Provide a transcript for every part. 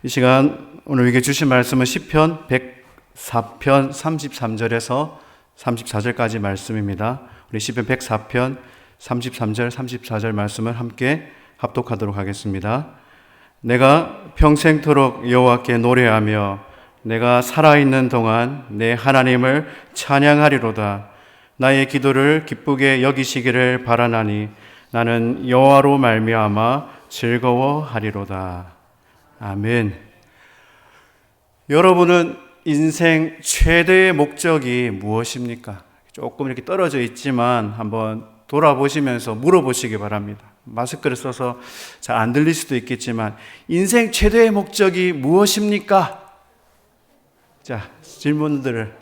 이 시간 오늘 우리에게 주신 말씀은 시편 104편 33절에서 34절까지 말씀입니다. 우리 시편 104편 33절 34절 말씀을 함께 합독하도록 하겠습니다. 내가 평생토록 여호와께 노래하며 내가 살아있는 동안 내 하나님을 찬양하리로다. 나의 기도를 기쁘게 여기시기를 바라나니 나는 여호와로 말미암아 즐거워하리로다. 아멘. 여러분은 인생 최대의 목적이 무엇입니까? 조금 이렇게 떨어져 있지만 한번 돌아보시면서 물어보시기 바랍니다. 마스크를 써서 잘 안 들릴 수도 있겠지만 인생 최대의 목적이 무엇입니까? 자, 질문들을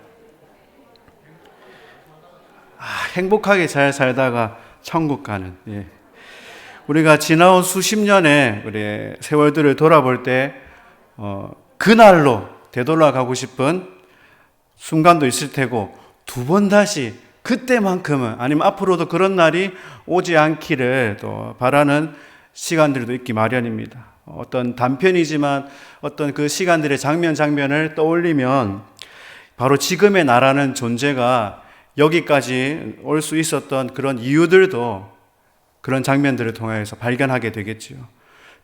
행복하게 잘 살다가 천국 가는, 우리가 지나온 수십 년의 우리 세월들을 돌아볼 때 그날로 되돌아가고 싶은 순간도 있을 테고 두 번 다시 그때만큼은 아니면 앞으로도 그런 날이 오지 않기를 또 바라는 시간들도 있기 마련입니다. 어떤 단편이지만 어떤 그 시간들의 장면을 떠올리면 바로 지금의 나라는 존재가 여기까지 올 수 있었던 그런 이유들도 그런 장면들을 통해서 발견하게 되겠지요.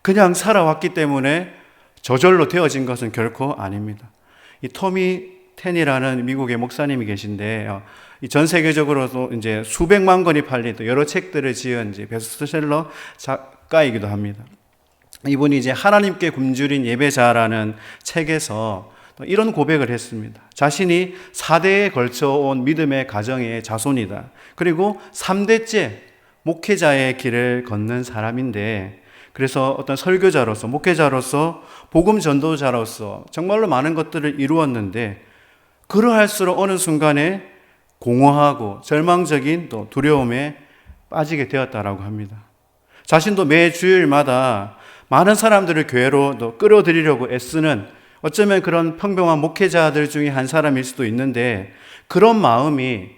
그냥 살아왔기 때문에 저절로 되어진 것은 결코 아닙니다. 이 토미 텐이라는 미국의 목사님이 계신데, 전 세계적으로도 이제 수백만 권이 팔린 여러 책들을 지은 이제 베스트셀러 작가이기도 합니다. 이분이 이제 하나님께 굶주린 예배자라는 책에서 이런 고백을 했습니다. 자신이 4대에 걸쳐온 믿음의 가정의 자손이다. 그리고 3대째 목회자의 길을 걷는 사람인데, 그래서 어떤 설교자로서, 목회자로서, 복음 전도자로서 정말로 많은 것들을 이루었는데, 그러할수록 어느 순간에 공허하고 절망적인 또 두려움에 빠지게 되었다라고 합니다. 자신도 매 주일마다 많은 사람들을 교회로 또 끌어들이려고 애쓰는 어쩌면 그런 평범한 목회자들 중에 한 사람일 수도 있는데, 그런 마음이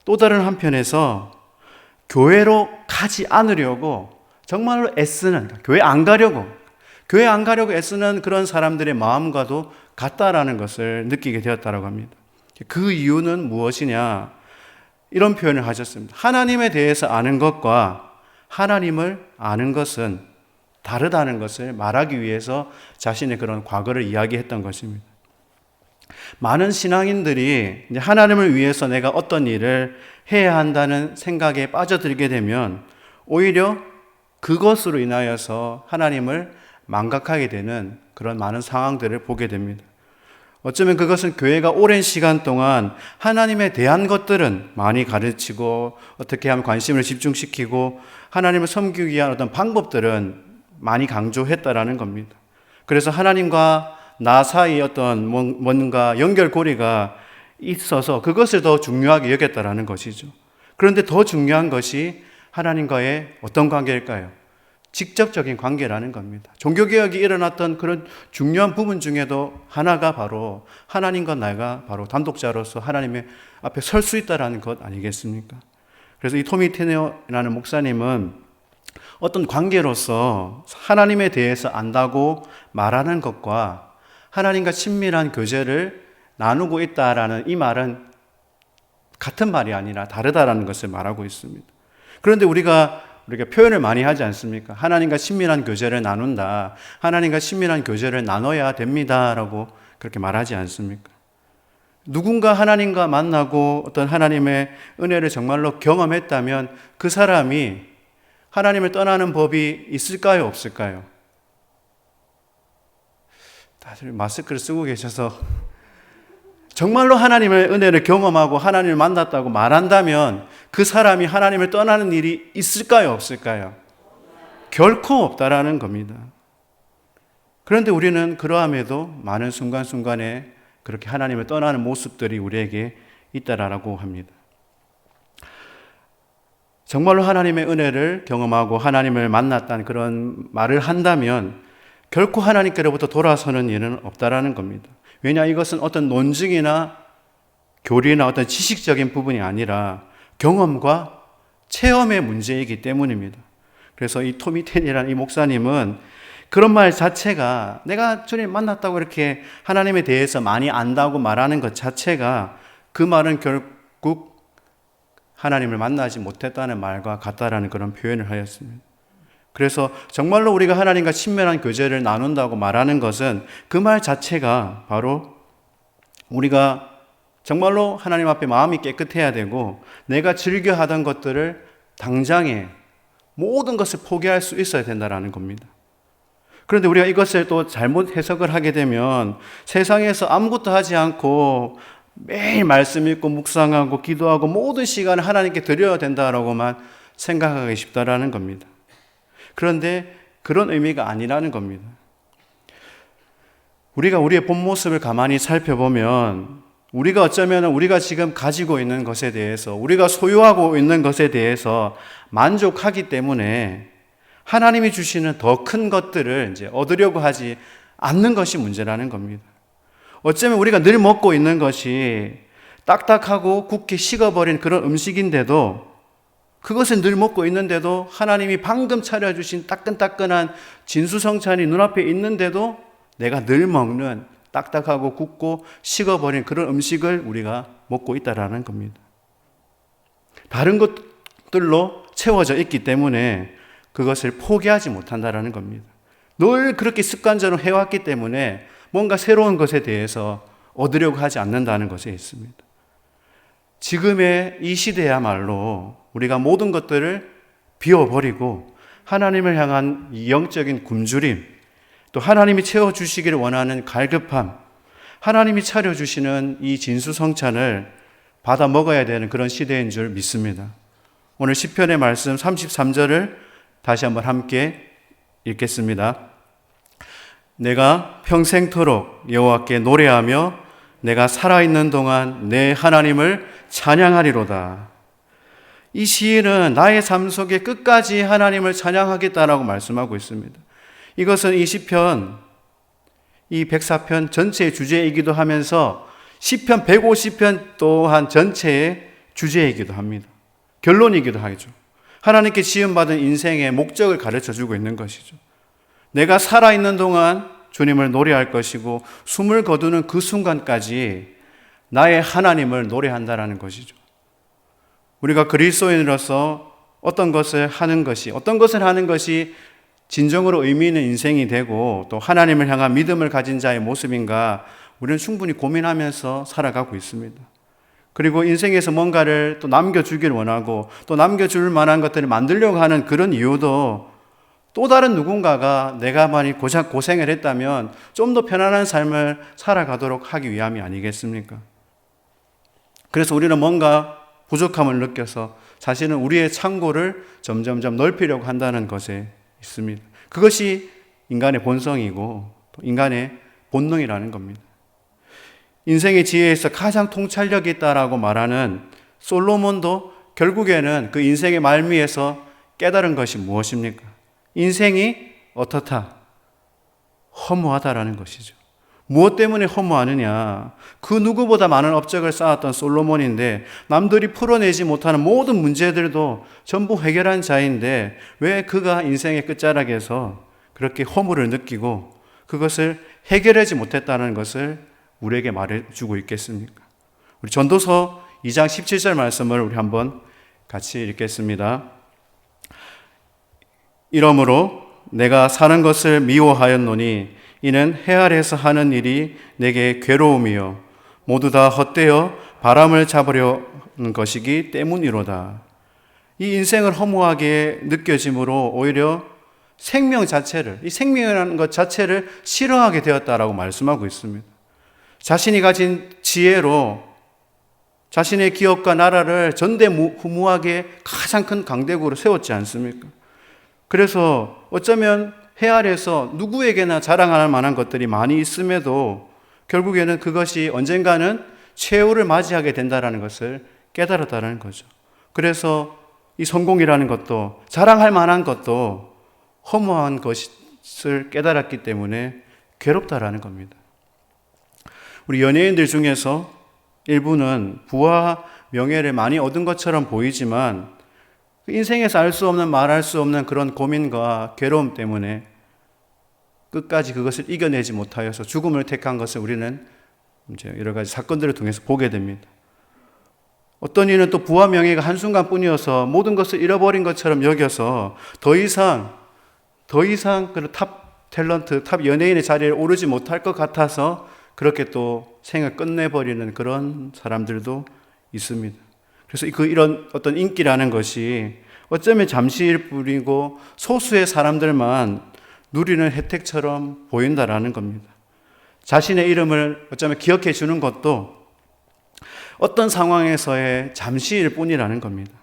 또 다른 한편에서 교회로 가지 않으려고 정말로 애쓰는, 교회 안 가려고 애쓰는 그런 사람들의 마음과도 같다라는 것을 느끼게 되었다고 합니다. 그 이유는 무엇이냐? 이런 표현을 하셨습니다. 하나님에 대해서 아는 것과 하나님을 아는 것은 다르다는 것을 말하기 위해서 자신의 그런 과거를 이야기했던 것입니다. 많은 신앙인들이 하나님을 위해서 내가 어떤 일을 해야 한다는 생각에 빠져들게 되면 오히려 그것으로 인하여서 하나님을 망각하게 되는 그런 많은 상황들을 보게 됩니다. 어쩌면 그것은 교회가 오랜 시간 동안 하나님에 대한 것들은 많이 가르치고 어떻게 하면 관심을 집중시키고 하나님을 섬기기 위한 어떤 방법들은 많이 강조했다라는 겁니다. 그래서 하나님과 나 사이에 어떤 뭔가 연결고리가 있어서 그것을 더 중요하게 여겼다라는 것이죠. 그런데 더 중요한 것이 하나님과의 어떤 관계일까요? 직접적인 관계라는 겁니다. 종교개혁이 일어났던 그런 중요한 부분 중에도 하나가 바로 하나님과 내가 바로 단독자로서 하나님의 앞에 설 수 있다는 것 아니겠습니까? 그래서 이 토미 테너라는 목사님은 어떤 관계로서 하나님에 대해서 안다고 말하는 것과 하나님과 친밀한 교제를 나누고 있다라는 이 말은 같은 말이 아니라 다르다라는 것을 말하고 있습니다. 그런데 우리가 표현을 많이 하지 않습니까? 하나님과 친밀한 교제를 나눈다. 하나님과 친밀한 교제를 나눠야 됩니다라고 그렇게 말하지 않습니까? 누군가 하나님과 만나고 어떤 하나님의 은혜를 정말로 경험했다면 그 사람이 하나님을 떠나는 법이 있을까요? 없을까요? 다들 마스크를 쓰고 계셔서 정말로 하나님의 은혜를 경험하고 하나님을 만났다고 말한다면 그 사람이 하나님을 떠나는 일이 있을까요? 없을까요? 결코 없다라는 겁니다. 그런데 우리는 그러함에도 많은 순간순간에 그렇게 하나님을 떠나는 모습들이 우리에게 있다라고 합니다. 정말로 하나님의 은혜를 경험하고 하나님을 만났다는 그런 말을 한다면 결코 하나님께로부터 돌아서는 일은 없다라는 겁니다. 왜냐, 이것은 어떤 논증이나 교리나 어떤 지식적인 부분이 아니라 경험과 체험의 문제이기 때문입니다. 그래서 이 토미 텐이라는 이 목사님은 그런 말 자체가 내가 주님 만났다고 이렇게 하나님에 대해서 많이 안다고 말하는 것 자체가 그 말은 결국 하나님을 만나지 못했다는 말과 같다라는 그런 표현을 하였습니다. 그래서 정말로 우리가 하나님과 친밀한 교제를 나눈다고 말하는 것은 그 말 자체가 바로 우리가 정말로 하나님 앞에 마음이 깨끗해야 되고 내가 즐겨 하던 것들을 당장에 모든 것을 포기할 수 있어야 된다는 겁니다. 그런데 우리가 이것을 또 잘못 해석을 하게 되면 세상에서 아무것도 하지 않고 매일 말씀 읽고 묵상하고 기도하고 모든 시간을 하나님께 드려야 된다라고만 생각하기 쉽다라는 겁니다. 그런데 그런 의미가 아니라는 겁니다. 우리가 우리의 본 모습을 가만히 살펴보면 우리가 어쩌면 우리가 지금 가지고 있는 것에 대해서 우리가 소유하고 있는 것에 대해서 만족하기 때문에 하나님이 주시는 더 큰 것들을 이제 얻으려고 하지 않는 것이 문제라는 겁니다. 어쩌면 우리가 늘 먹고 있는 것이 딱딱하고 굳게 식어버린 그런 음식인데도 그것을 늘 먹고 있는데도 하나님이 방금 차려주신 따끈따끈한 진수성찬이 눈앞에 있는데도 내가 늘 먹는 딱딱하고 굳고 식어버린 그런 음식을 우리가 먹고 있다라는 겁니다. 다른 것들로 채워져 있기 때문에 그것을 포기하지 못한다라는 겁니다. 늘 그렇게 습관적으로 해왔기 때문에 뭔가 새로운 것에 대해서 얻으려고 하지 않는다는 것에 있습니다. 지금의 이 시대야말로 우리가 모든 것들을 비워버리고 하나님을 향한 영적인 굶주림, 또 하나님이 채워주시기를 원하는 갈급함, 하나님이 차려주시는 이 진수성찬을 받아 먹어야 되는 그런 시대인 줄 믿습니다. 오늘 시편의 말씀 33절을 다시 한번 함께 읽겠습니다. 내가 평생토록 여호와께 노래하며 내가 살아있는 동안 내 하나님을 찬양하리로다. 이 시인은 나의 삶 속에 끝까지 하나님을 찬양하겠다라고 말씀하고 있습니다. 이것은 이 시편, 이 104편 전체의 주제이기도 하면서 시편 150편 또한 전체의 주제이기도 합니다. 결론이기도 하죠. 하나님께 지음받은 인생의 목적을 가르쳐주고 있는 것이죠. 내가 살아있는 동안 주님을 노래할 것이고 숨을 거두는 그 순간까지 나의 하나님을 노래한다라는 것이죠. 우리가 그리스도인으로서 어떤 것을 하는 것이 진정으로 의미 있는 인생이 되고 또 하나님을 향한 믿음을 가진 자의 모습인가 우리는 충분히 고민하면서 살아가고 있습니다. 그리고 인생에서 뭔가를 또 남겨주길 원하고 또 남겨줄 만한 것들을 만들려고 하는 그런 이유도 또 다른 누군가가 내가 많이 고생을 했다면 좀 더 편안한 삶을 살아가도록 하기 위함이 아니겠습니까? 그래서 우리는 뭔가 부족함을 느껴서 자신은 우리의 창고를 점점점 넓히려고 한다는 것에 있습니다. 그것이 인간의 본성이고 인간의 본능이라는 겁니다. 인생의 지혜에서 가장 통찰력이 있다라고 말하는 솔로몬도 결국에는 그 인생의 말미에서 깨달은 것이 무엇입니까? 인생이 어떻다? 허무하다라는 것이죠. 무엇 때문에 허무하느냐? 그 누구보다 많은 업적을 쌓았던 솔로몬인데 남들이 풀어내지 못하는 모든 문제들도 전부 해결한 자인데 왜 그가 인생의 끝자락에서 그렇게 허무를 느끼고 그것을 해결하지 못했다는 것을 우리에게 말해주고 있겠습니까? 우리 전도서 2장 17절 말씀을 우리 한번 같이 읽겠습니다. 이러므로 내가 사는 것을 미워하였노니 이는 해 아래에서 하는 일이 내게 괴로움이요 모두 다 헛되어 바람을 잡으려는 것이기 때문이로다. 이 인생을 허무하게 느껴짐으로 오히려 생명 자체를, 이 생명이라는 것 자체를 싫어하게 되었다라고 말씀하고 있습니다. 자신이 가진 지혜로 자신의 기업과 나라를 전대무후무하게 가장 큰 강대국으로 세웠지 않습니까? 그래서 어쩌면 해 아래에서 누구에게나 자랑할 만한 것들이 많이 있음에도 결국에는 그것이 언젠가는 최후를 맞이하게 된다는 것을 깨달았다는 거죠. 그래서 이 성공이라는 것도 자랑할 만한 것도 허무한 것을 깨달았기 때문에 괴롭다라는 겁니다. 우리 연예인들 중에서 일부는 부와 명예를 많이 얻은 것처럼 보이지만 인생에서 알 수 없는 말할 수 없는 그런 고민과 괴로움 때문에 끝까지 그것을 이겨내지 못하여서 죽음을 택한 것을 우리는 이제 여러 가지 사건들을 통해서 보게 됩니다. 어떤 이는 또 부와 명예가 한순간뿐이어서 모든 것을 잃어버린 것처럼 여겨서 더 이상 그 탑 탤런트, 탑 연예인의 자리에 오르지 못할 것 같아서 그렇게 또 생을 끝내버리는 그런 사람들도 있습니다. 그래서 이런 어떤 인기라는 것이 어쩌면 잠시일 뿐이고 소수의 사람들만 누리는 혜택처럼 보인다라는 겁니다. 자신의 이름을 어쩌면 기억해 주는 것도 어떤 상황에서의 잠시일 뿐이라는 겁니다.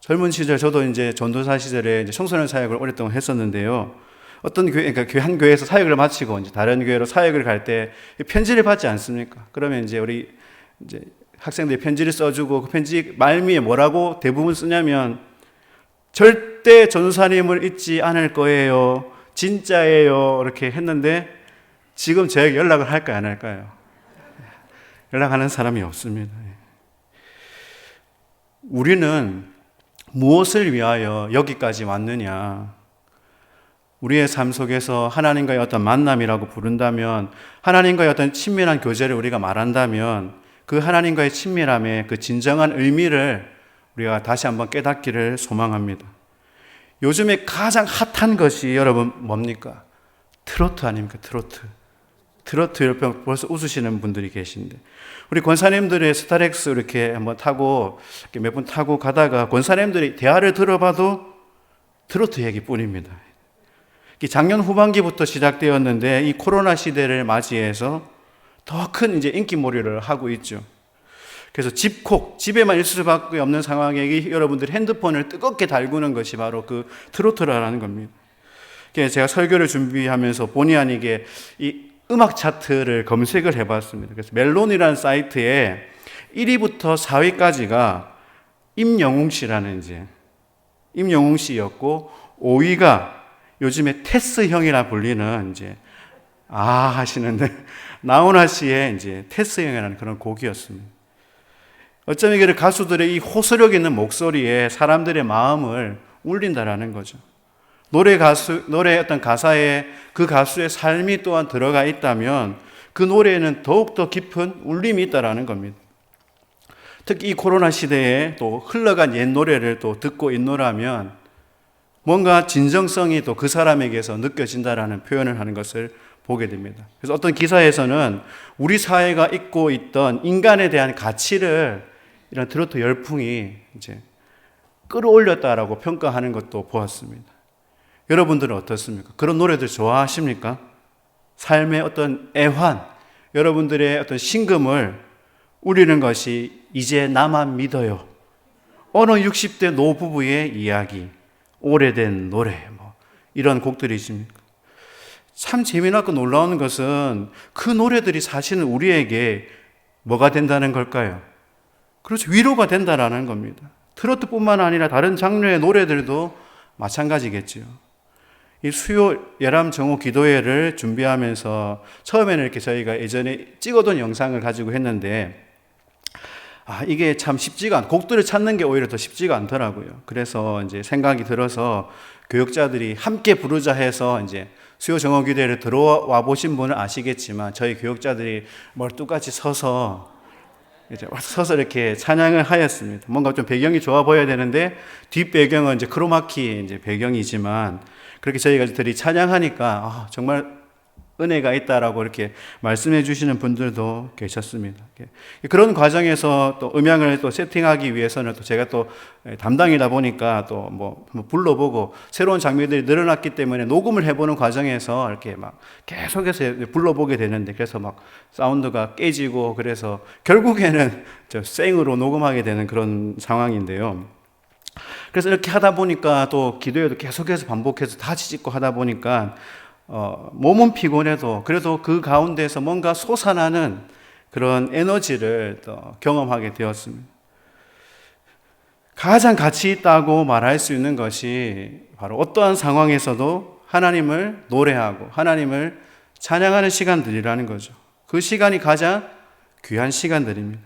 젊은 시절 저도 이제 전도사 시절에 이제 청소년 사역을 오랫동안 했었는데요. 어떤 교회, 그러니까 한 교회에서 사역을 마치고 이제 다른 교회로 사역을 갈 때 편지를 받지 않습니까? 그러면 이제 우리 이제 학생들이 편지를 써주고 그 편지 말미에 뭐라고 대부분 쓰냐면 절대 전도사님을 잊지 않을 거예요. 진짜예요. 이렇게 했는데 지금 저에게 연락을 할까요? 안 할까요? 연락하는 사람이 없습니다. 우리는 무엇을 위하여 여기까지 왔느냐? 우리의 삶 속에서 하나님과의 어떤 만남이라고 부른다면, 하나님과의 어떤 친밀한 교제를 우리가 말한다면 그 하나님과의 친밀함의 그 진정한 의미를 우리가 다시 한번 깨닫기를 소망합니다. 요즘에 가장 핫한 것이 여러분 뭡니까? 트로트 아닙니까? 트로트 옆에 벌써 웃으시는 분들이 계신데, 우리 권사님들의 스타렉스 이렇게 한번 타고 몇 분 타고 가다가 권사님들이 대화를 들어봐도 트로트 얘기뿐입니다. 작년 후반기부터 시작되었는데 이 코로나 시대를 맞이해서 더 큰 이제 인기몰이를 하고 있죠. 그래서 집콕, 집에만 있을 수밖에 없는 상황에 여러분들이 핸드폰을 뜨겁게 달구는 것이 바로 그 트로트라는 겁니다. 제가 설교를 준비하면서 본의 아니게 이 음악 차트를 검색을 해봤습니다. 그래서 멜론이라는 사이트에 1위부터 4위까지가 임영웅 씨라는 임영웅 씨였고, 5위가 요즘에 테스 형이라 불리는 하시는데 나훈아 씨의 테스 형이라는 그런 곡이었습니다. 어쩌면 이게 가수들의 이 호소력 있는 목소리에 사람들의 마음을 울린다라는 거죠. 노래의 어떤 가사에 그 가수의 삶이 또한 들어가 있다면 그 노래에는 더욱더 깊은 울림이 있다라는 겁니다. 특히 이 코로나 시대에 또 흘러간 옛 노래를 또 듣고 있노라면 뭔가 진정성이 또 그 사람에게서 느껴진다라는 표현을 하는 것을 보게 됩니다. 그래서 어떤 기사에서는 우리 사회가 잊고 있던 인간에 대한 가치를 이런 트로트 열풍이 끌어올렸다라고 평가하는 것도 보았습니다. 여러분들은 어떻습니까? 그런 노래들 좋아하십니까? 삶의 어떤 애환, 여러분들의 어떤 신금을 울리는 것이 이제 나만 믿어요. 어느 60대 노부부의 이야기, 오래된 노래, 이런 곡들이 있습니까? 참 재미나고 놀라운 것은 그 노래들이 사실은 우리에게 뭐가 된다는 걸까요? 그렇죠. 위로가 된다라는 겁니다. 트로트뿐만 아니라 다른 장르의 노래들도 마찬가지겠죠. 이 수요 예람 정오 기도회를 준비하면서 처음에는 이렇게 저희가 예전에 찍어둔 영상을 가지고 했는데 이게 참 쉽지가 곡들을 찾는 게 오히려 더 쉽지가 않더라고요. 그래서 생각이 들어서 교육자들이 함께 부르자 해서 수요 정오 기도회를 들어와 보신 분은 아시겠지만 저희 교육자들이 멀뚱같이 서서 이렇게 찬양을 하였습니다. 뭔가 좀 배경이 좋아 보여야 되는데 뒷 배경은 크로마키 배경이지만 그렇게 저희가 들이 찬양하니까 정말 은혜가 있다라고 이렇게 말씀해 주시는 분들도 계셨습니다. 그런 과정에서 또 음향을 또 세팅하기 위해서는 또 제가 또 담당이다 보니까 또 불러보고 새로운 장면들이 늘어났기 때문에 녹음을 해보는 과정에서 이렇게 계속해서 불러보게 되는데 그래서 사운드가 깨지고 그래서 결국에는 생으로 녹음하게 되는 그런 상황인데요. 그래서 이렇게 하다 보니까 또 기도회도 계속해서 반복해서 다시 찍고 하다 보니까 몸은 피곤해도 그래도 그 가운데서 뭔가 솟아나는 그런 에너지를 또 경험하게 되었습니다. 가장 가치 있다고 말할 수 있는 것이 바로 어떠한 상황에서도 하나님을 노래하고 하나님을 찬양하는 시간들이라는 거죠. 그 시간이 가장 귀한 시간들입니다.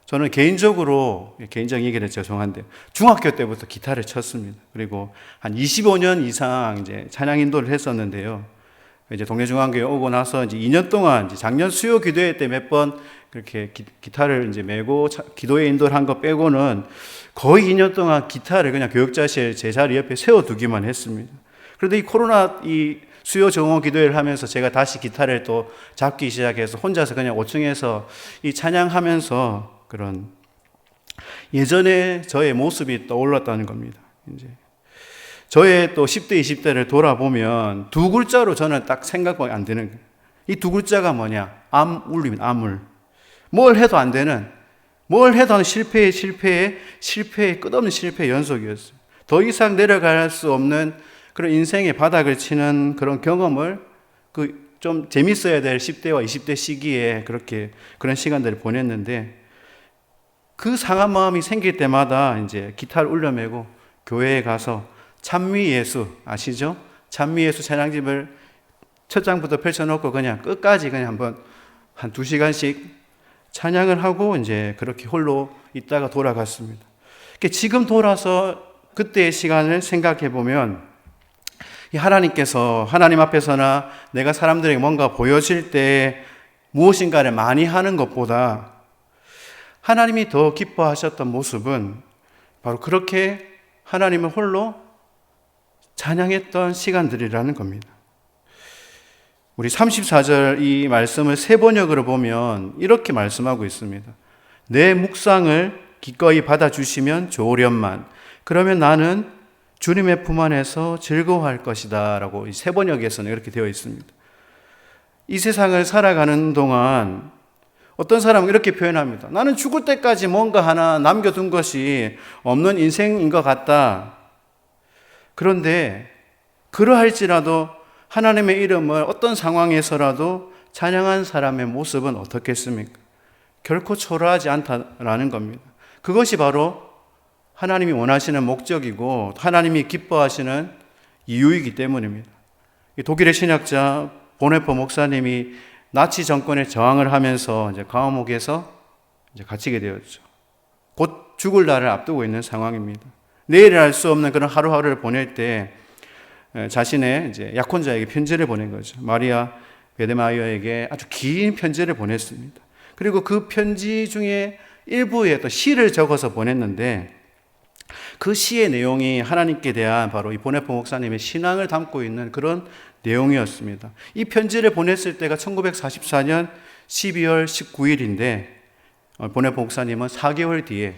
저는 개인적인 얘기를 죄송한데, 중학교 때부터 기타를 쳤습니다. 그리고 한 25년 이상 이제 찬양 인도를 했었는데요. 이제 동네 중앙교회 오고 나서 이제 2년 동안 이제 작년 수요 기도회 때 몇 번 그렇게 기타를 이제 메고 기도회 인도를 한 거 빼고는 거의 2년 동안 기타를 그냥 교육자실 제 자리 옆에 세워두기만 했습니다. 그런데 이 코로나 수요 정오 기도회를 하면서 제가 다시 기타를 또 잡기 시작해서 혼자서 그냥 5층에서 이 찬양하면서 그런 예전에 저의 모습이 떠올랐다는 겁니다. 이제 저의 또 10대, 20대를 돌아보면 두 글자로 저는 딱 생각밖에 안 되는 거예요. 이 두 글자가 뭐냐? 암울입니다. 암울. 뭘 해도 안 되는, 뭘 해도 실패의 끝없는 실패의 연속이었어요. 더 이상 내려갈 수 없는 그런 인생의 바닥을 치는 그런 경험을 좀 재밌어야 될 10대와 20대 시기에 그런 시간들을 보냈는데, 그 상한 마음이 생길 때마다 이제 기타를 울려매고 교회에 가서 찬미예수 아시죠? 찬미예수 찬양집을 첫 장부터 펼쳐놓고 그냥 끝까지 그냥 한번 한 2시간씩 찬양을 하고 이제 그렇게 홀로 있다가 돌아갔습니다. 지금 돌아서 그때의 시간을 생각해 보면 하나님 앞에서나 내가 사람들에게 뭔가 보여질 때 무엇인가를 많이 하는 것보다 하나님이 더 기뻐하셨던 모습은 바로 그렇게 하나님을 홀로 찬양했던 시간들이라는 겁니다. 우리 34절 이 말씀을 새 번역으로 보면 이렇게 말씀하고 있습니다. 내 묵상을 기꺼이 받아주시면 좋으련만 그러면 나는 주님의 품 안에서 즐거워할 것이다 라고 새 번역에서는 이렇게 되어 있습니다. 이 세상을 살아가는 동안 어떤 사람은 이렇게 표현합니다. 나는 죽을 때까지 뭔가 하나 남겨둔 것이 없는 인생인 것 같다. 그런데 그러할지라도 하나님의 이름을 어떤 상황에서라도 찬양한 사람의 모습은 어떻겠습니까? 결코 초라하지 않다라는 겁니다. 그것이 바로 하나님이 원하시는 목적이고 하나님이 기뻐하시는 이유이기 때문입니다. 독일의 신학자 보네퍼 목사님이 나치 정권에 저항을 하면서 이제 감옥에서 이제 갇히게 되었죠. 곧 죽을 날을 앞두고 있는 상황입니다. 내일을 알 수 없는 그런 하루하루를 보낼 때 자신의 이제 약혼자에게 편지를 보낸 거죠. 마리아 베데마이어에게 아주 긴 편지를 보냈습니다. 그리고 그 편지 중에 일부에 또 시를 적어서 보냈는데 그 시의 내용이 하나님께 대한 바로 이 보네퍼 목사님의 신앙을 담고 있는 그런 내용이었습니다. 이 편지를 보냈을 때가 1944년 12월 19일인데 보네퍼 목사님은 4개월 뒤에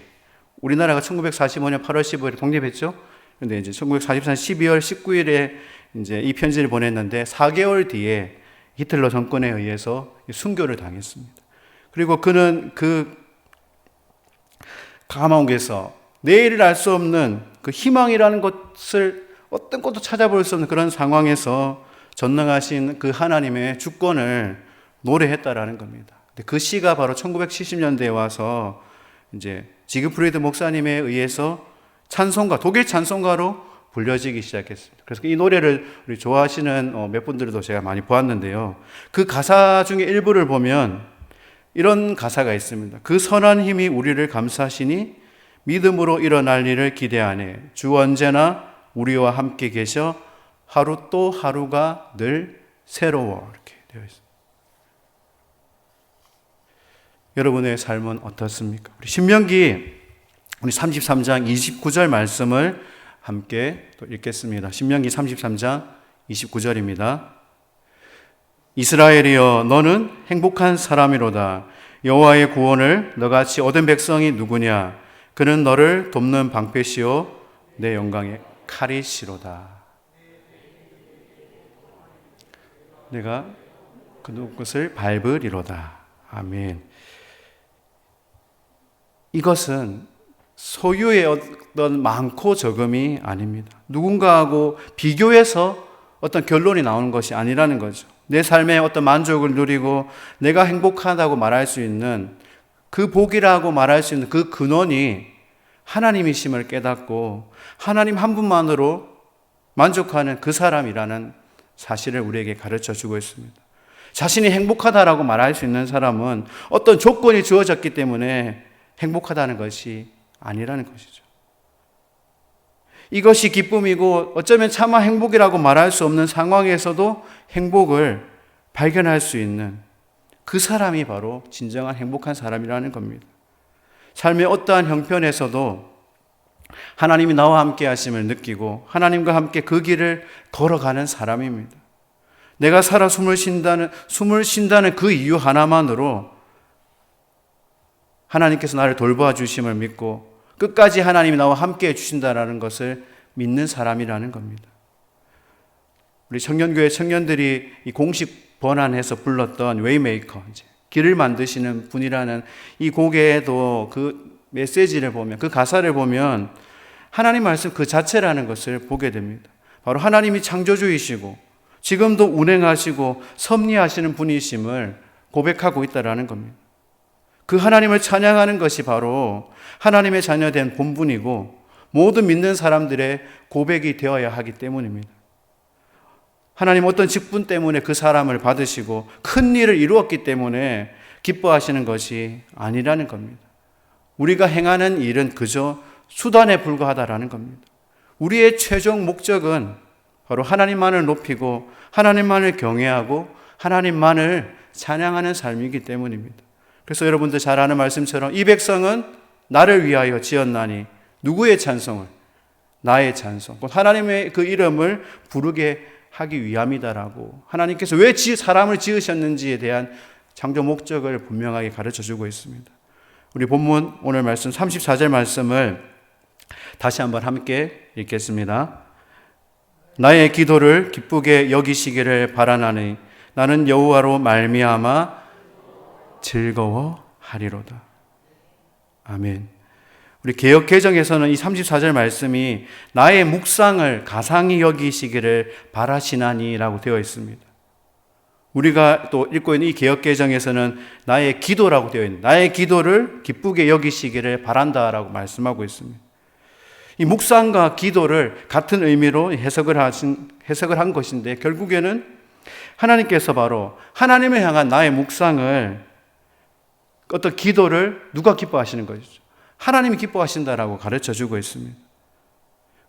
우리나라가 1945년 8월 15일에 독립했죠. 그런데 이제 1944년 12월 19일에 이제 이 편지를 보냈는데 4개월 뒤에 히틀러 정권에 의해서 순교를 당했습니다. 그리고 그는 그 감옥에서 내일을 알 수 없는 그 희망이라는 것을 어떤 것도 찾아볼 수 없는 그런 상황에서 전능하신 그 하나님의 주권을 노래했다라는 겁니다. 그 시가 바로 1970년대에 와서 이제 지그프리드 목사님에 의해서 독일 찬송가로 불려지기 시작했습니다. 그래서 이 노래를 우리 좋아하시는 몇 분들도 제가 많이 보았는데요. 그 가사 중에 일부를 보면 이런 가사가 있습니다. 그 선한 힘이 우리를 감싸시니 믿음으로 일어날 일을 기대하네. 주 언제나 우리와 함께 계셔 하루 또 하루가 늘 새로워. 이렇게 되어 있습니다. 여러분의 삶은 어떻습니까? 우리 신명기 우리 33장 29절 말씀을 함께 또 읽겠습니다. 신명기 33장 29절입니다. 이스라엘이여 너는 행복한 사람이로다. 여호와의 구원을 너같이 얻은 백성이 누구냐? 그는 너를 돕는 방패시요 내 영광의 칼이시로다. 내가 그 것을 밟으리로다. 아멘. 이것은 소유의 어떤 많고 적음이 아닙니다. 누군가하고 비교해서 어떤 결론이 나오는 것이 아니라는 거죠. 내 삶의 어떤 만족을 누리고 내가 행복하다고 말할 수 있는 그 복이라고 말할 수 있는 그 근원이 하나님이심을 깨닫고 하나님 한 분만으로 만족하는 그 사람이라는 사실을 우리에게 가르쳐 주고 있습니다. 자신이 행복하다라고 말할 수 있는 사람은 어떤 조건이 주어졌기 때문에 행복하다는 것이 아니라는 것이죠. 이것이 기쁨이고 어쩌면 차마 행복이라고 말할 수 없는 상황에서도 행복을 발견할 수 있는 그 사람이 바로 진정한 행복한 사람이라는 겁니다. 삶의 어떠한 형편에서도 하나님이 나와 함께 하심을 느끼고 하나님과 함께 그 길을 걸어가는 사람입니다. 내가 살아 숨을 쉰다는 그 이유 하나만으로 하나님께서 나를 돌보아 주심을 믿고 끝까지 하나님이 나와 함께 해주신다는 것을 믿는 사람이라는 겁니다. 우리 청년교회 청년들이 이 공식 번안해서 불렀던 웨이메이커, 길을 만드시는 분이라는 이 곡에도 그 메시지를 보면, 그 가사를 보면 하나님 말씀 그 자체라는 것을 보게 됩니다. 바로 하나님이 창조주이시고 지금도 운행하시고 섭리하시는 분이심을 고백하고 있다는 겁니다. 그 하나님을 찬양하는 것이 바로 하나님의 자녀된 본분이고 모든 믿는 사람들의 고백이 되어야 하기 때문입니다. 하나님 어떤 직분 때문에 그 사람을 받으시고 큰 일을 이루었기 때문에 기뻐하시는 것이 아니라는 겁니다. 우리가 행하는 일은 그저 수단에 불과하다라는 겁니다. 우리의 최종 목적은 바로 하나님만을 높이고 하나님만을 경외하고 하나님만을 찬양하는 삶이기 때문입니다. 그래서 여러분들 잘 아는 말씀처럼 이 백성은 나를 위하여 지었나니 누구의 찬송을? 나의 찬송. 하나님의 그 이름을 부르게 하기 위함이다라고 하나님께서 왜 사람을 지으셨는지에 대한 창조 목적을 분명하게 가르쳐주고 있습니다. 우리 본문 오늘 말씀 34절 말씀을 다시 한번 함께 읽겠습니다. 나의 기도를 기쁘게 여기시기를 바라나니 나는 여호와로 말미암아 즐거워하리로다. 아멘. 우리 개역 개정에서는 이 34절 말씀이 나의 묵상을 가상히 여기시기를 바라시나니라고 되어 있습니다. 우리가 또 읽고 있는 이 개역 개정에서는 나의 기도라고 되어 있는 나의 기도를 기쁘게 여기시기를 바란다라고 말씀하고 있습니다. 이 묵상과 기도를 같은 의미로 해석을 한 것인데 결국에는 하나님께서 바로 하나님을 향한 나의 묵상을 어떤 기도를 누가 기뻐하시는 것이죠? 하나님이 기뻐하신다라고 가르쳐 주고 있습니다.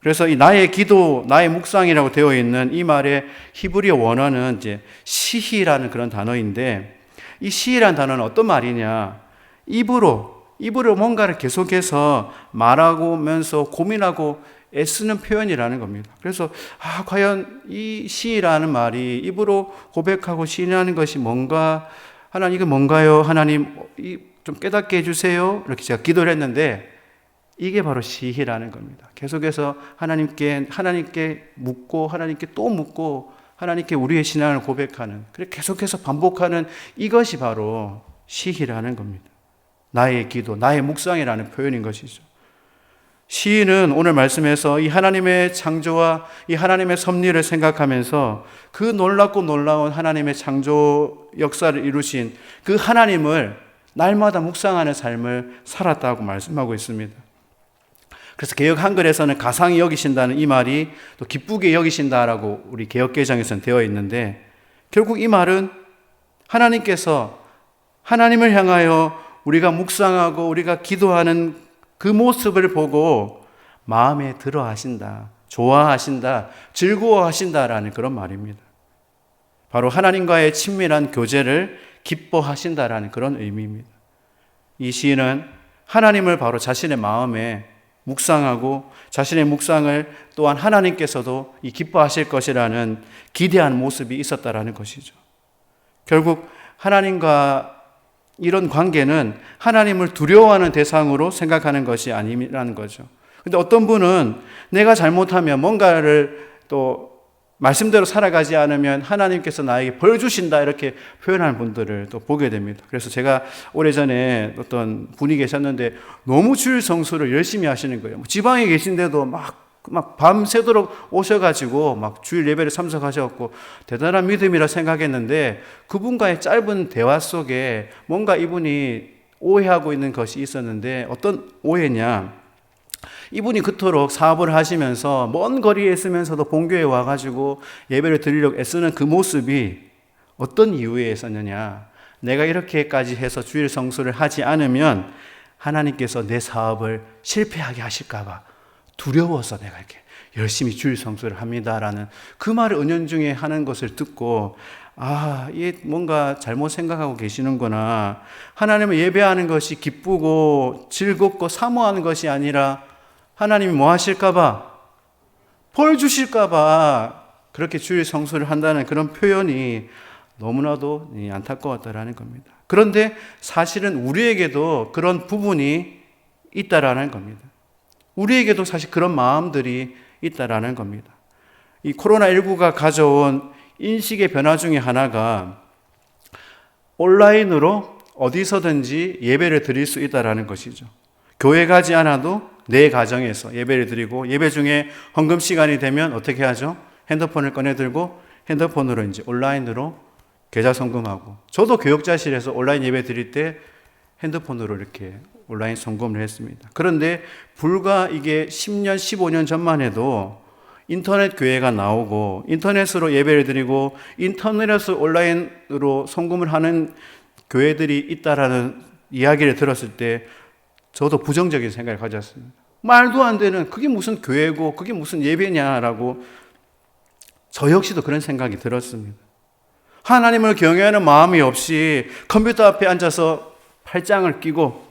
그래서 이 나의 기도, 나의 묵상이라고 되어 있는 이 말의 히브리어 원어는 이제 시히라는 그런 단어인데 이 시히라는 단어는 어떤 말이냐? 입으로 뭔가를 계속해서 말하면서 고민하고 애쓰는 표현이라는 겁니다. 그래서 과연 이 시히라는 말이 입으로 고백하고 시인하는 것이 뭔가 하나님 이게 뭔가요? 하나님 좀 깨닫게 해주세요. 이렇게 제가 기도를 했는데 이게 바로 시히라는 겁니다. 계속해서 하나님께 묻고 하나님께 또 묻고 하나님께 우리의 신앙을 고백하는 그렇게 계속해서 반복하는 이것이 바로 시히라는 겁니다. 나의 기도, 나의 묵상이라는 표현인 것이죠. 시인은 오늘 말씀에서 이 하나님의 창조와 이 하나님의 섭리를 생각하면서 그 놀랍고 놀라운 하나님의 창조 역사를 이루신 그 하나님을 날마다 묵상하는 삶을 살았다고 말씀하고 있습니다. 그래서 개역 한글에서는 가상히 여기신다는 이 말이 또 기쁘게 여기신다라고 우리 개역 개정에서는 되어 있는데 결국 이 말은 하나님께서 하나님을 향하여 우리가 묵상하고 우리가 기도하는 그 모습을 보고 마음에 들어 하신다, 좋아하신다, 즐거워하신다라는 그런 말입니다. 바로 하나님과의 친밀한 교제를 기뻐하신다라는 그런 의미입니다. 이 시인은 하나님을 바로 자신의 마음에 묵상하고 자신의 묵상을 또한 하나님께서도 이 기뻐하실 것이라는 기대한 모습이 있었다라는 것이죠. 결국 하나님과 이런 관계는 하나님을 두려워하는 대상으로 생각하는 것이 아니라는 거죠. 근데 어떤 분은 내가 잘못하면 뭔가를 또 말씀대로 살아가지 않으면 하나님께서 나에게 벌 주신다 이렇게 표현하는 분들을 또 보게 됩니다. 그래서 제가 오래전에 어떤 분이 계셨는데 너무 주일 성수를 열심히 하시는 거예요. 지방에 계신데도 막 밤새도록 오셔가지고 막 주일 예배를 참석하셨고 대단한 믿음이라 생각했는데 그분과의 짧은 대화 속에 뭔가 이분이 오해하고 있는 것이 있었는데 어떤 오해냐? 이분이 그토록 사업을 하시면서 먼 거리에 있으면서도 본교에 와가지고 예배를 드리려고 애쓰는 그 모습이 어떤 이유에 있었느냐? 내가 이렇게까지 해서 주일 성수를 하지 않으면 하나님께서 내 사업을 실패하게 하실까봐 두려워서 내가 이렇게 열심히 주일 성수를 합니다라는 그 말을 은연중에 하는 것을 듣고 얘 뭔가 잘못 생각하고 계시는구나. 하나님을 예배하는 것이 기쁘고 즐겁고 사모하는 것이 아니라 하나님이 뭐 하실까봐, 벌 주실까봐 그렇게 주일 성수를 한다는 그런 표현이 너무나도 안타까웠다라는 겁니다. 그런데 사실은 우리에게도 그런 부분이 있다라는 겁니다. 우리에게도 사실 그런 마음들이 있다라는 겁니다. 이 코로나19가 가져온 인식의 변화 중에 하나가 온라인으로 어디서든지 예배를 드릴 수 있다라는 것이죠. 교회 가지 않아도 내 가정에서 예배를 드리고, 예배 중에 헌금 시간이 되면 어떻게 하죠? 핸드폰을 꺼내 들고 핸드폰으로 이제 온라인으로 계좌 송금하고, 저도 교육자실에서 온라인 예배 드릴 때 핸드폰으로 이렇게 온라인 송금을 했습니다. 그런데 불과 이게 10년, 15년 전만 해도 인터넷 교회가 나오고 인터넷으로 예배를 드리고 인터넷에서 온라인으로 송금을 하는 교회들이 있다라는 이야기를 들었을 때 저도 부정적인 생각을 가졌습니다. 말도 안 되는, 그게 무슨 교회고 그게 무슨 예배냐라고 저 역시도 그런 생각이 들었습니다. 하나님을 경외하는 마음이 없이 컴퓨터 앞에 앉아서 팔짱을 끼고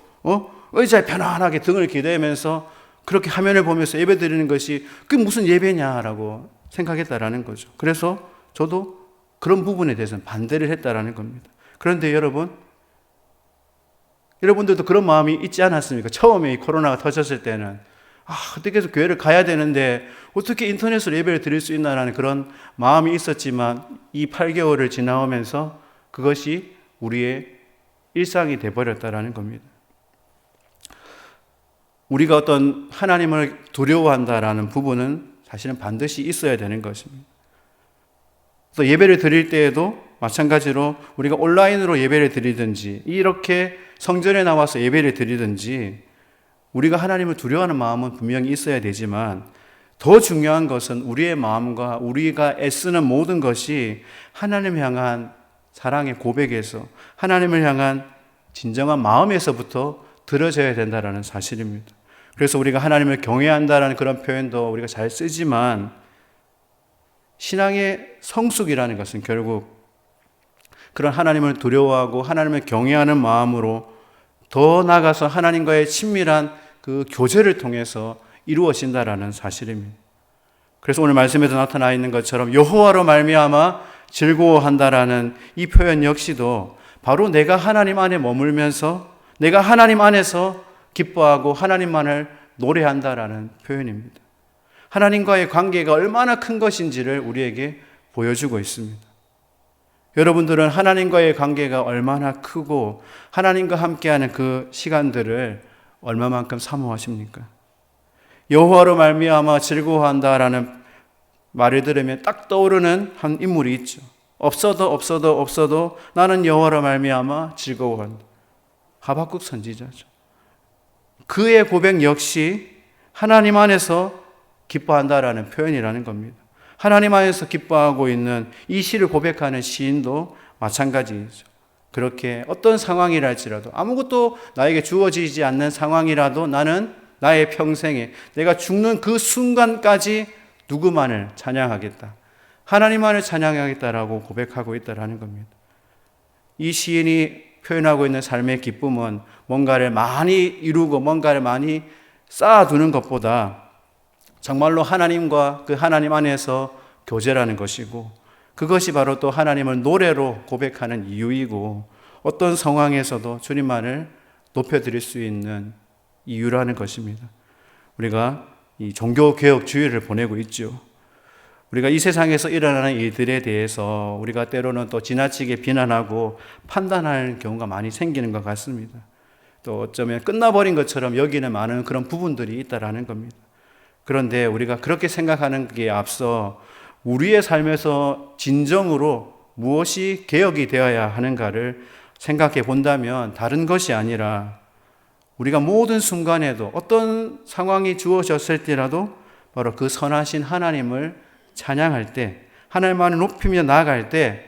의자에 편안하게 등을 기대면서 그렇게 화면을 보면서 예배 드리는 것이 그게 무슨 예배냐라고 생각했다라는 거죠. 그래서 저도 그런 부분에 대해서는 반대를 했다라는 겁니다. 그런데 여러분들도 그런 마음이 있지 않았습니까? 처음에 이 코로나가 터졌을 때는 어떻게 해서 교회를 가야 되는데 어떻게 인터넷으로 예배를 드릴 수 있나라는 그런 마음이 있었지만 이 8개월을 지나오면서 그것이 우리의 일상이 돼버렸다라는 겁니다. 우리가 어떤 하나님을 두려워한다라는 부분은 사실은 반드시 있어야 되는 것입니다. 또 예배를 드릴 때에도 마찬가지로 우리가 온라인으로 예배를 드리든지 이렇게 성전에 나와서 예배를 드리든지 우리가 하나님을 두려워하는 마음은 분명히 있어야 되지만 더 중요한 것은 우리의 마음과 우리가 애쓰는 모든 것이 하나님을 향한 사랑의 고백에서, 하나님을 향한 진정한 마음에서부터 들어져야 된다는 사실입니다. 그래서 우리가 하나님을 경외한다는 그런 표현도 우리가 잘 쓰지만 신앙의 성숙이라는 것은 결국 그런 하나님을 두려워하고 하나님을 경외하는 마음으로 더 나아가서 하나님과의 친밀한 그 교제를 통해서 이루어진다라는 사실입니다. 그래서 오늘 말씀에도 나타나 있는 것처럼 여호와로 말미암아 즐거워한다라는 이 표현 역시도 바로 내가 하나님 안에 머물면서 내가 하나님 안에서 기뻐하고 하나님만을 노래한다라는 표현입니다. 하나님과의 관계가 얼마나 큰 것인지를 우리에게 보여주고 있습니다. 여러분들은 하나님과의 관계가 얼마나 크고 하나님과 함께하는 그 시간들을 얼마만큼 사모하십니까? 여호와로 말미암아 즐거워한다라는 말을 들으면 딱 떠오르는 한 인물이 있죠. 없어도 나는 여호와로 말미암아 즐거워한다. 하박국 선지자죠. 그의 고백 역시 하나님 안에서 기뻐한다라는 표현이라는 겁니다. 하나님 안에서 기뻐하고 있는 이 시를 고백하는 시인도 마찬가지죠. 그렇게 어떤 상황이랄지라도 아무것도 나에게 주어지지 않는 상황이라도 나는 나의 평생에 내가 죽는 그 순간까지 누구만을 찬양하겠다. 하나님만을 찬양하겠다라고 고백하고 있다라는 겁니다. 이 시인이 표현하고 있는 삶의 기쁨은 뭔가를 많이 이루고 뭔가를 많이 쌓아두는 것보다 정말로 하나님과 그 하나님 안에서 교제라는 것이고 그것이 바로 또 하나님을 노래로 고백하는 이유이고 어떤 상황에서도 주님만을 높여드릴 수 있는 이유라는 것입니다. 우리가 이 종교개혁주의를 보내고 있죠. 우리가 이 세상에서 일어나는 일들에 대해서 우리가 때로는 또 지나치게 비난하고 판단하는 경우가 많이 생기는 것 같습니다. 또 어쩌면 끝나버린 것처럼 여기는 많은 그런 부분들이 있다라는 겁니다. 그런데 우리가 그렇게 생각하는 게 앞서 우리의 삶에서 진정으로 무엇이 개혁이 되어야 하는가를 생각해 본다면 다른 것이 아니라 우리가 모든 순간에도 어떤 상황이 주어졌을 때라도 바로 그 선하신 하나님을 찬양할 때, 하나님만을 높이며 나아갈 때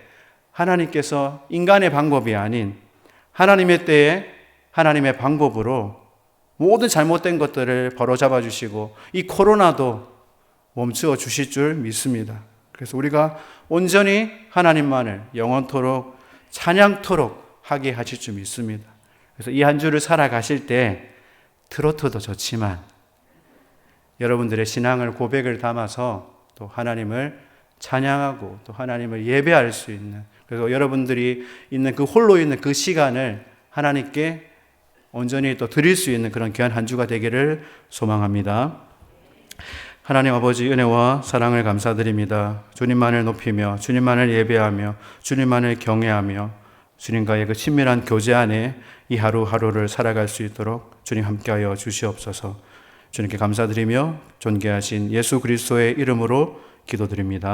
하나님께서 인간의 방법이 아닌 하나님의 때에 하나님의 방법으로 모든 잘못된 것들을 바로잡아 주시고 이 코로나도 멈추어 주실 줄 믿습니다. 그래서 우리가 온전히 하나님만을 영원토록 찬양토록 하게 하실 줄 믿습니다. 그래서 이 한 주를 살아가실 때 트로트도 좋지만 여러분들의 신앙을 고백을 담아서 또 하나님을 찬양하고 또 하나님을 예배할 수 있는, 그래서 여러분들이 있는 그 홀로 있는 그 시간을 하나님께 온전히 또 드릴 수 있는 그런 귀한 한 주가 되기를 소망합니다. 하나님 아버지 은혜와 사랑을 감사드립니다. 주님만을 높이며 주님만을 예배하며 주님만을 경외하며 주님과의 그 친밀한 교제 안에 이 하루하루를 살아갈 수 있도록 주님 함께하여 주시옵소서. 주님께 감사드리며 존귀하신 예수 그리스도의 이름으로 기도드립니다.